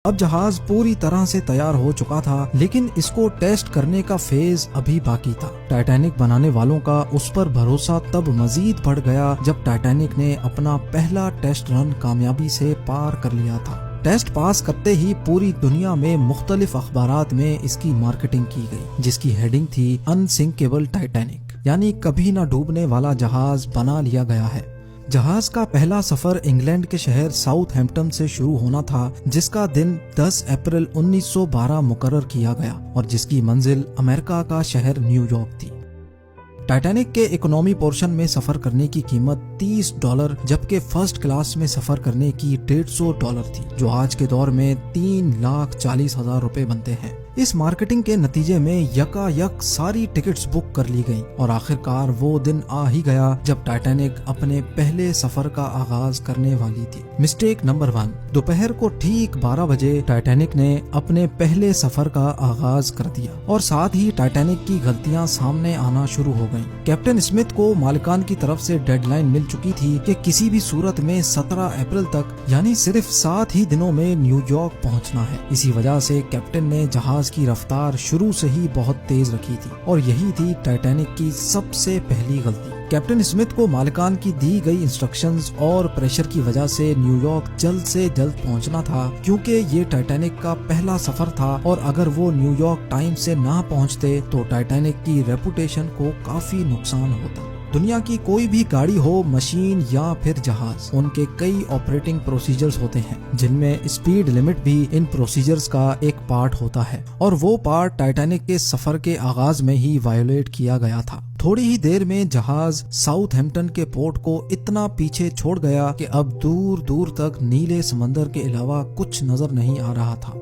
اب جہاز پوری طرح سے تیار ہو چکا تھا، لیکن اس کو ٹیسٹ کرنے کا فیز ابھی باقی تھا۔ ٹائٹینک بنانے والوں کا اس پر بھروسہ تب مزید بڑھ گیا جب ٹائٹینک نے اپنا پہلا ٹیسٹ رن کامیابی سے پار کر لیا تھا۔ ٹیسٹ پاس کرتے ہی پوری دنیا میں مختلف اخبارات میں اس کی مارکیٹنگ کی گئی، جس کی ہیڈنگ تھی انسنکیبل ٹائٹینک، یعنی کبھی نہ ڈوبنے والا جہاز بنا لیا گیا ہے۔ جہاز کا پہلا سفر انگلینڈ کے شہر ساؤتھ ہیمپٹن سے شروع ہونا تھا، جس کا دن 10 اپریل 1912 مقرر کیا گیا اور جس کی منزل امریکہ کا شہر نیو یارک تھی۔ ٹائٹینک کے اکنومی پورشن میں سفر کرنے کی قیمت $30 جبکہ فرسٹ کلاس میں سفر کرنے کی $150 تھی، جو آج کے دور میں 3,40,000 روپے بنتے ہیں۔ اس مارکیٹنگ کے نتیجے میں یکا یک ساری ٹکٹس بک کر لی گئیں اور آخرکار وہ دن آ ہی گیا جب ٹائٹینک اپنے پہلے سفر کا آغاز کرنے والی تھی۔ مسٹیک نمبر 1، دوپہر کو ٹھیک 12 بجے ٹائٹینک نے اپنے پہلے سفر کا آغاز کر دیا اور ساتھ ہی ٹائٹینک کی غلطیاں سامنے آنا شروع ہو گئیں۔ کیپٹن اسمتھ کو مالکان کی طرف سے ڈیڈ لائن مل چکی تھی کہ کسی بھی صورت میں 17 اپریل تک، یعنی صرف 7 ہی دنوں میں نیو یارک پہنچنا ہے۔ اسی وجہ سے کیپٹن نے جہاز کی رفتار شروع سے ہی بہت تیز رکھی تھی اور یہی تھی ٹائٹینک کی سب سے پہلی غلطی۔ کیپٹن اسمتھ کو مالکان کی دی گئی انسٹرکشنز اور پریشر کی وجہ سے نیو یارک جلد سے جلد پہنچنا تھا، کیونکہ یہ ٹائٹینک کا پہلا سفر تھا اور اگر وہ نیو یارک ٹائم سے نہ پہنچتے تو ٹائٹینک کی ریپوٹیشن کو کافی نقصان ہوتا۔ دنیا کی کوئی بھی گاڑی ہو، مشین یا پھر جہاز، ان کے کئی آپریٹنگ پروسیجرز ہوتے ہیں جن میں اسپیڈ لمٹ بھی ان پروسیجرز کا ایک پارٹ ہوتا ہے، اور وہ پارٹ ٹائٹینک کے سفر کے آغاز میں ہی وائیولیٹ کیا گیا تھا۔ تھوڑی ہی دیر میں جہاز ساؤتھ ہیمپٹن کے پورٹ کو اتنا پیچھے چھوڑ گیا کہ اب دور دور تک نیلے سمندر کے علاوہ کچھ نظر نہیں آ رہا تھا۔